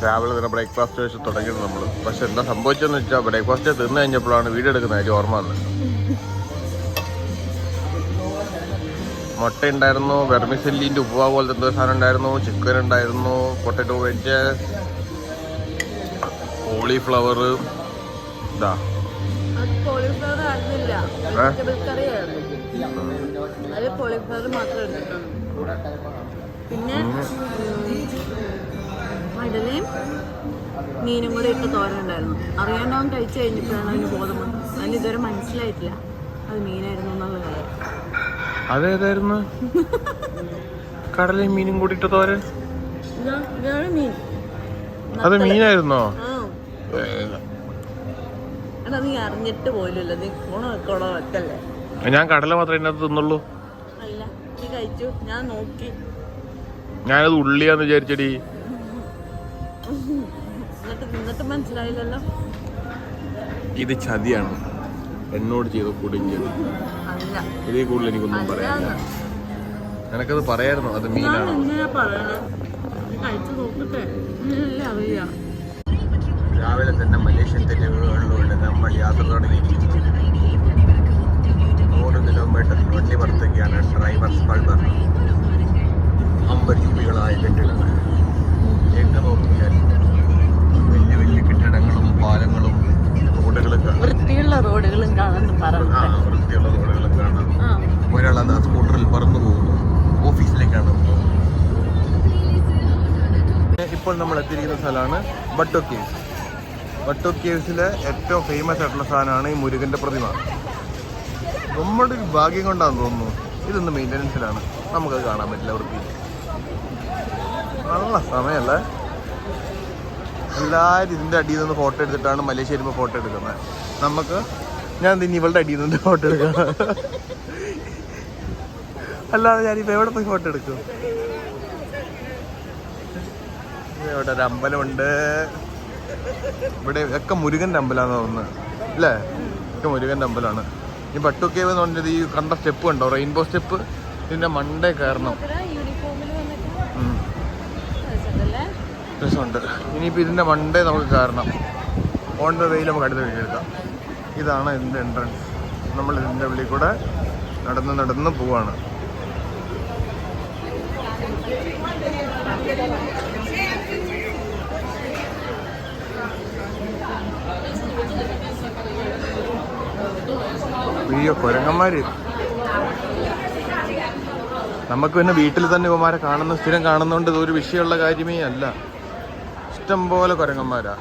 രാവിലെ തന്നെ ബ്രേക്ക്ഫാസ്റ്റ് വെച്ച് തുടങ്ങിയത് നമ്മൾ. പക്ഷെ എന്താ സംഭവിച്ചതെന്ന് വെച്ചാൽ ബ്രേക്ക്ഫാസ്റ്റ് തിന്നു കഴിഞ്ഞപ്പോഴാണ് വീഡിയോ എടുക്കുന്ന കാര്യം ഓർമ്മ വന്നത്. മുട്ട ഉണ്ടായിരുന്നു, വെർമിസെല്ലിൻ്റെ ഉപ്പുവ പോലത്തെ എന്തോ സാധനം ഉണ്ടായിരുന്നു, ചിക്കൻ ഉണ്ടായിരുന്നു, പൊട്ടറ്റോ വെജ്, കോളിഫ്ലവർ. ഇതാ പിന്നെ ഇഡലിയും മീനും കൂടെ ഇട്ട് തോരനുണ്ടായിരുന്നു. അറിയാണ്ടാവും കഴിച്ചു കഴിഞ്ഞപ്പോഴാണ് അതിന് ബോധം വന്നത്. അതിന് ഇതുവരെ മനസ്സിലായിട്ടില്ല അത് മീനായിരുന്നു എന്നുള്ള കാര്യം. അതേതായിരുന്നു? കടലയും മീനും കൂടിയിട്ട് തോരൻ? ഇതാണ് മീൻ. അത് മീനായിരുന്നോ? എടാ നീ അറിഞ്ഞിട്ട് പോലുമില്ല, നീ കുണോ വെക്കല്ലേ. ഞാൻ കടല മാത്രമേ ഇതിനകത്ത് തിന്നുള്ളൂ. അല്ല നീ കഴിച്ചു, ഞാൻ നോക്കി. ഞാനത് ഉള്ളിയാന്ന് വിചാരിച്ചടി. എന്നിട്ട് മനസ്സിലായില്ലല്ലോ. ഇത് ചതിയാണ് എന്നോട് ചെയ്ത കുടുങ്ങിയത്. ഇതേ കൂടുതൽ എനിക്കൊന്നും പറയാനില്ല. നിനക്കത് പറയായിരുന്നു അത് മീനാണ്. രാവിലെ തന്നെ മലേഷ്യൻ തെരുവുകളിലൂടെ നമ്മൾ യാത്ര തുടങ്ങിയിരിക്കുന്നു. 100 കിലോമീറ്റർ വണ്ടി വർത്തുകയാണ്. Drivers bulbar. 50 രൂപകളായ കെട്ടിടങ്ങൾ. എങ്ങനെ നോക്കിയാൽ വലിയ വലിയ കെട്ടിടങ്ങളും പാലങ്ങളും റോഡുകളൊക്കെ. വൃത്തിയുള്ള റോഡുകളും കാണാൻ. വൃത്തിയുള്ള റോഡുകളും കാണാം. ഒരാൾ അത് സ്കൂട്ടറിൽ പറന്നു പോകുന്നു. ഓഫീസിലേക്കാണ് പോകുന്നത്. ഇപ്പോൾ നമ്മൾ എത്തിയിരിക്കുന്ന സ്ഥലമാണ് ബട്ടു കേവ്സ്. ബട്ടു കേവ്സിലെ ഏറ്റവും ഫേമസ് ആയിട്ടുള്ള സാധനമാണ് ഈ മുരുകൻ്റെ പ്രതിമ. നമ്മുടെ ഒരു ഭാഗ്യം കൊണ്ടാണെന്ന് തോന്നുന്നു. ഇതൊന്ന് മെയിൻ്റനൻസിലാണ്, നമുക്കത് കാണാൻ പറ്റില്ല. വൃത്തി നല്ല സമയമല്ലേ. എല്ലാവരും ഇതിൻ്റെ അടിയിൽ നിന്ന് ഫോട്ടോ എടുത്തിട്ടാണ് മലേഷ്യ വരുമ്പോൾ ഫോട്ടോ എടുക്കുന്നത്. ഞാൻ ഇനി ഇവളുടെ അടിയിൽ നിന്ന് ഫോട്ടോ എടുക്കണം. അല്ലാതെ ഞാനിപ്പോൾ എവിടെ പോയി ഫോട്ടോ എടുക്കും? ഇവിടെ ഒരു അമ്പലമുണ്ട്. ഇവിടെ ഒക്കെ മുരുകൻ്റെ അമ്പലമാണെന്ന് തോന്നുന്നത് അല്ലേ? ഒക്കെ മുരുകൻ്റെ അമ്പലമാണ്. ഈ ബട്ടു കേവ് എന്ന് പറഞ്ഞത് ഈ കണ്ട സ്റ്റെപ്പ് കണ്ടോ? Rainbow step. ഇതിൻ്റെ മണ്ടേ കയറണം. രസമുണ്ട്. ഇനിയിപ്പോൾ ഇതിൻ്റെ മണ്ടേ നമുക്ക് കയറണം. ഓൺ ദ വേയിൽ നമുക്ക് അടുത്ത വീഡിയോ എടുക്കാം. ഇതാണ് ഇതിൻ്റെ എൻട്രൻസ്. നമ്മൾ ഇതിൻ്റെ ഉള്ളിൽ കൂടെ നടന്ന് പോവാണ്. വീഡിയോ കുരങ്ങന്മാര്. നമുക്ക് പിന്നെ വീട്ടിൽ തന്നെ ഇവന്മാരെ സ്ഥിരം കാണുന്നതുകൊണ്ട് ഇതൊരു വിഷയമുള്ള കാര്യമേ അല്ല. ഇഷ്ടം പോലെ കുരങ്ങന്മാരാ.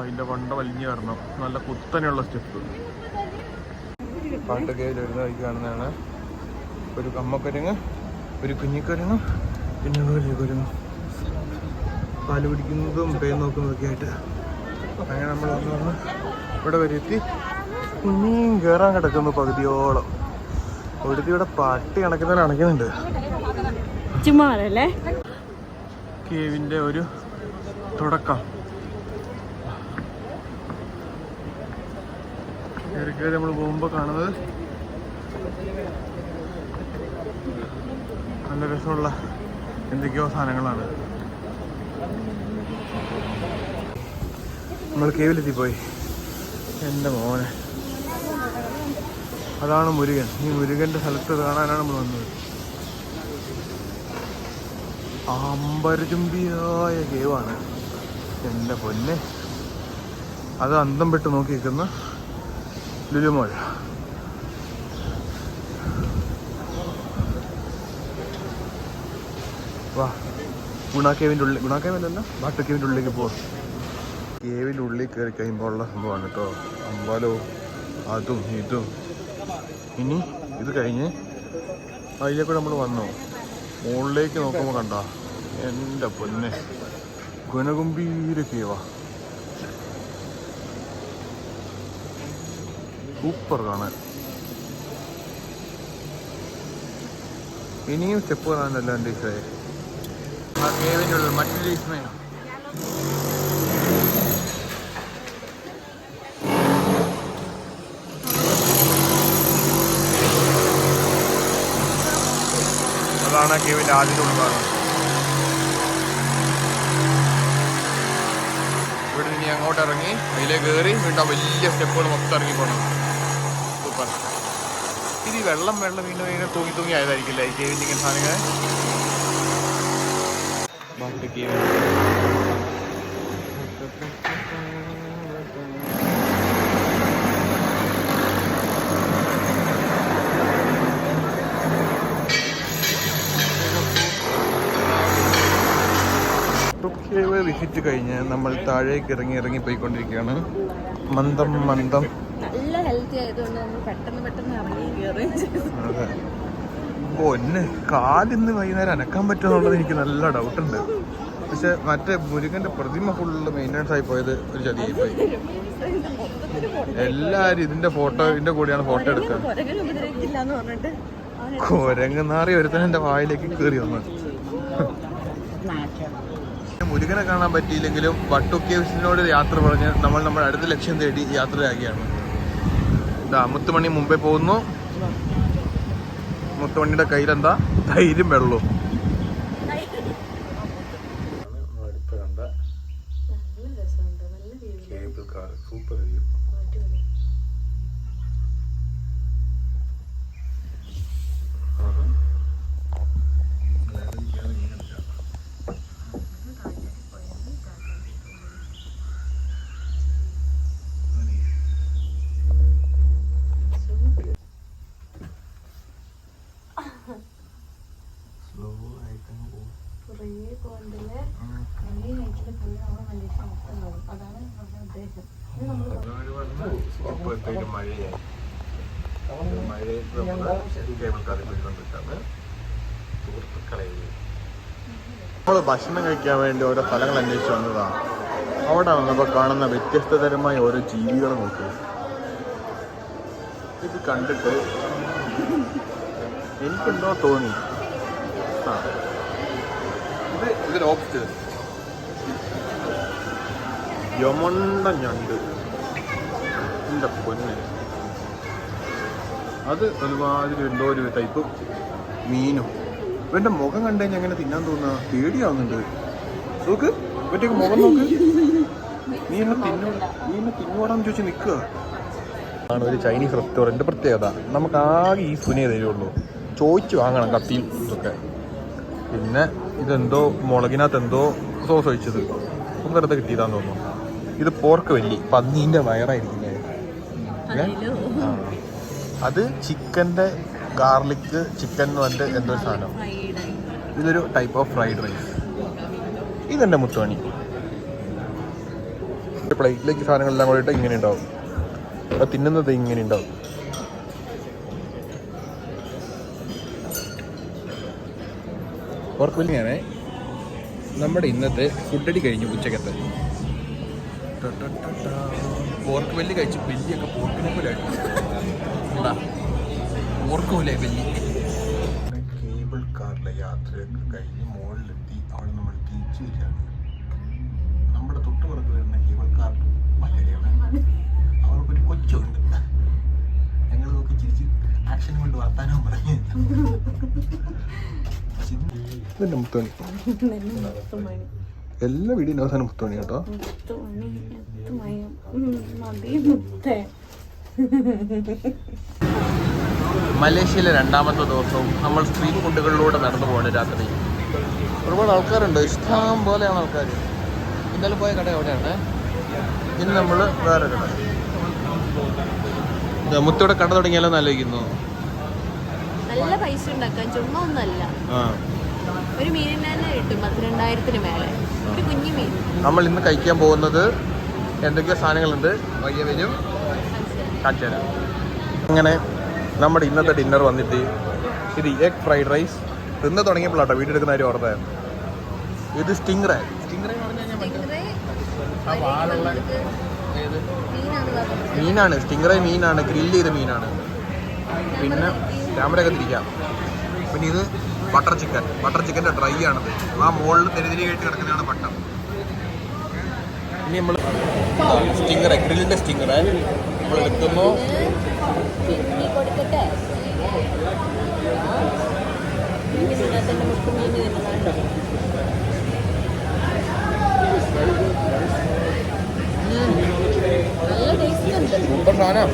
അതിൻ്റെ കൊണ്ട വലിഞ്ഞു വരണം. നല്ല കുത്തനെയുള്ള സ്റ്റെപ്പ്. പാട്ടുകയിൽ വരുന്ന വഴിക്ക് കാണുന്നതാണ് ഒരു അമ്മക്കുരങ്ങ്, ഒരു കുഞ്ഞിക്കുരങ്ങും, പിന്നെ വലിയ കുരങ്ങും പാല് പിടിക്കുന്നതും പേര് നോക്കുന്നതൊക്കെ ആയിട്ട്. അങ്ങനെ നമ്മൾ വന്ന് ഇവിടെ വരെ എത്തി. ഇനിയും കയറാൻ കിടക്കുന്നു പകുതിയോളം. ഒടുത്തി ഇവിടെ പട്ടി അണക്കുന്നുണ്ട്. കേവിൻ്റെ ഒരു തുടക്കം. കയറി നമ്മൾ പോകുമ്പോൾ കാണുന്നത് നല്ല രസമുള്ള എന്തൊക്കെയോ സാധനങ്ങളാണ്. നമ്മൾ കേവിലെത്തിപ്പോയി. എൻ്റെ മോനെ, അതാണ് മുരുകൻ. ഈ മുരുകൻ്റെ സ്ഥലത്ത് കാണാനാണ് നമ്മൾ വന്നത്. അമ്പരചുംബിയായ കേവാണ്. എൻ്റെ പൊന്നെ, അത് അന്തം പെട്ട് നോക്കി നിൽക്കുന്ന ലുലുമോൾ. വാ, ഗുണാക്കേവിൻ്റെ ഉള്ളിൽ, ഗുണാക്കേവല്ല ബാട്ടു കേവിൻ്റെ ഉള്ളിലേക്ക് പോകും. കേവിൻ്റെ ഉള്ളിൽ കയറി കഴിയുമ്പോൾ ഉള്ള സംഭവമാണ് കേട്ടോ. അമ്പലവും അതും ഇതും. ഇനി ഇത് കഴിഞ്ഞ് അതിലേക്കൂടെ നമ്മൾ വന്നു. മുകളിലേക്ക് നോക്കുമ്പോൾ കണ്ട എൻ്റെ പൊന്നെ, ഗുണഗംഭീര കേവാ. സൂപ്പർ കാണാൻ. ഇനിയും സ്റ്റെപ്പ് കാണാനല്ല എൻ്റെ ഇഷ്ടമായി. ആ കേവിൻ്റെ ഉള്ളിൽ മറ്റൊരു വിസ്മയം. അതാണ് കേവിൻ്റെ ആദ്യത്തെ ഉൾഭാഗം. അങ്ങോട്ട് ഇറങ്ങി അതിലേക്ക് കയറി വീണ്ടും വലിയ സ്റ്റെപ്പുകൾ മൊത്തം ഇറങ്ങി പോകണം. സൂപ്പർ. ഇത് വെള്ളം വീണ്ടും ഇങ്ങനെ തൂങ്ങി ആയതായിരിക്കില്ലേ ഈ കേവിൻ്റെ ഇങ്ങനെ സാധനങ്ങൾ. കേവ് വിസിറ്റ് കഴിഞ്ഞ് നമ്മൾ താഴേക്ക് ഇറങ്ങി പോയിക്കൊണ്ടിരിക്കുകയാണ്. മന്ദം നല്ല ഹെൽത്തി ആയതുകൊണ്ട് നമ്മൾ പെട്ടെന്ന് ഇറങ്ങി കയറുകയും ചെയ്തു. അതെ. പൊന്നെ കാലിന്ന് വൈകുന്നേരം അനക്കാൻ പറ്റുമെന്നുള്ളത് എനിക്ക് നല്ല ഡൗട്ടുണ്ട്. പക്ഷെ മറ്റേ മുരുകന്റെ പ്രതിമ ഫുള്ള് മെയിൻ്റെനൻസ് ആയി പോയത് ഒരു ചതിയായി പോയി. എല്ലാരും ഇതിന്റെ കൂടെയാണ് ഫോട്ടോ എടുക്കുക. കുരങ്ങനാറി ഒരുത്തൻ എന്റെ വായിലേക്ക് കയറി വന്നു. മുരുകനെ കാണാൻ പറ്റിയില്ലെങ്കിലും വട്ടു കേവ്സിനോട് യാത്ര പറഞ്ഞ് നമ്മൾ നമ്മുടെ അടുത്ത ലക്ഷ്യം തേടി യാത്രയാക്കിയാണ്. മുത്തുമണി മുമ്പേ പോകുന്നു. മുത്തുമണിയുടെ കയ്യിലെന്താ തൈരും വെള്ളവും. Cable car super view. നമ്മൾ ഭക്ഷണം കഴിക്കാൻ വേണ്ടി ഓരോ സ്ഥലങ്ങൾ അന്വേഷിച്ച് വന്നതാണ്. അവിടെ വന്നപ്പോൾ കാണുന്ന വ്യത്യസ്തതരമായ ഓരോ ജീവികളെ നോക്കി. ഇത് കണ്ടിട്ട് എനിക്കെന്തോ തോന്നി. ഇത് ലോബ്സ്റ്റർ, യമണ്ട ഞണ്ട്, എൻ്റെ പൊന്നെ. അത് ഒരുമാതിരി എന്തോ ഒരു ടൈപ്പ് മീനും. ഇവൻ്റെ മുഖം കണ്ടു കഴിഞ്ഞാൽ എങ്ങനെ തിന്നാൻ തോന്നുക? പേടിയാവുന്നുണ്ട്. നോക്ക് ഇവൻ്റെയൊക്കെ മുഖം നോക്ക്. നീ എന്നെ തിന്നോടാന്ന് ചോദിച്ച് നിൽക്കുക. ആണ് ഒരു ചൈനീസ് റെസ്റ്റോറൻറ്റ് പ്രത്യേകത. നമുക്ക് ആകെ ഈ സുനിയെ തരുള്ളൂ. ചോദിച്ച് വാങ്ങണം കത്തിയും ഇതൊക്കെ. പിന്നെ ഇതെന്തോ മുളകിനകത്ത് എന്തോ സോസ് ഒഴിച്ചത് വെറുതെ കിട്ടിയതാന്ന് തോന്നുന്നു. ഇത് പോർക്ക് വെല്ലി, പന്നീൻ്റെ വയറായിരിക്കില്ലേ? അത് ചിക്കൻ്റെ ഗാർലിക് ചിക്കൻ എന്ന് പറഞ്ഞിട്ട് എന്തോ സാധനം. ഇതൊരു ടൈപ്പ് ഓഫ് ഫ്രൈഡ് റൈസ്. ഇതെൻ്റെ മുത്തുമണി. പ്ലേറ്റിലേക്ക് സാധനങ്ങളെല്ലാം കൂടിയിട്ട് ഇങ്ങനെ ഉണ്ടാവും. അത് തിന്നുന്നത് ഇങ്ങനെ ഉണ്ടാവും. പോർക്ക് വെല്ലിയാണ് നമ്മുടെ ഇന്നത്തെ ഫുഡടി കഴിഞ്ഞു. ഉച്ചക്കത്തെ പോർക്ക് വെല്ലി കഴിച്ചു. വെല്ലിയൊക്കെ പോർക്കിനെ പോലെ എന്താ പോർക്ക് പോലെ വെല്ലി. കേബിൾ കാറിലെ യാത്രയൊക്കെ കഴിഞ്ഞ് മുകളിലെത്തി. അവിടെ നമ്മൾ തിരിച്ചു വരികയാണ്. നമ്മുടെ തൊട്ടുപുറത്ത് വരുന്ന കേബിൾ കാർ മലയാളിയാണ്. അവർക്കൊരു കൊച്ചുണ്ട്. ഞങ്ങൾ നോക്കി ചിരിച്ച് ആക്ഷൻ കൊണ്ട് വർത്താനവും പറഞ്ഞ് ഇതെന്നെ മുത്തുമണി. എല്ലാ വീടിൻ്റെ അവസാനം മുത്തുമണി കേട്ടോ. മലേഷ്യയിലെ രണ്ടാമത്തെ ദിവസവും നമ്മൾ സ്ട്രീറ്റ് ഫുഡുകളിലൂടെ നടന്നു പോകണം. രാത്രി ഒരുപാട് ആൾക്കാരുണ്ട്, ഇഷ്ടം പോലെയാണ് ആൾക്കാർ. ഇന്നലെ പോയ കട എവിടെയാണ്? ഇന്ന് നമ്മൾ വേറെ കട. മുത്തോടെ കട തുടങ്ങിയാലോ എന്ന് ആലോചിക്കുന്നു. നല്ല പൈസ ഉണ്ടാക്കാൻ ചുമ്മാ ഒന്നല്ല. ഒരു മീനിന് തന്നെ കിട്ടും 12,000 മേലെ. ഒരു കുഞ്ഞു മീൻ. നമ്മൾ ഇന്ന് കഴിക്കാൻ പോകുന്നത് എന്തൊക്കെയോ സാധനങ്ങളുണ്ട്. വയ്യ വരും കാണിച്ചു തരാം. അങ്ങനെ നമ്മുടെ ഇന്നത്തെ ഡിന്നർ വന്നിട്ട് ഇത് എഗ് ഫ്രൈഡ് റൈസ്. തിന്ന് തുടങ്ങിയപ്പോഴാട്ടോ വീഡിയോ എടുക്കുന്ന കാര്യം ഓർത്തായിരുന്നു. ഇത് സ്റ്റിംഗ്റേ എന്ന് പറഞ്ഞു കഴിഞ്ഞാൽ മീനാണ്. സ്റ്റിംഗ്റേ മീനാണ്, ഗ്രില്ല് ചെയ്ത മീനാണ്. പിന്നെ ക്യാമറയൊക്കെ തിരിക്കാം. പിന്നെ ഇത് ബട്ടർ ചിക്കൻ്റെ ഡ്രൈ ആണത്. ആ മുകളിൽ തെരുതിരി കഴിട്ട് കിടക്കുന്നതാണ് ബട്ടർ. ഇനി നമ്മൾ സ്റ്റിംഗ്റേ, ഗ്രില്ലിൻ്റെ സ്റ്റിംഗ്റേ നമ്മൾ എടുക്കുന്നു. സൂപ്പർ സാധനം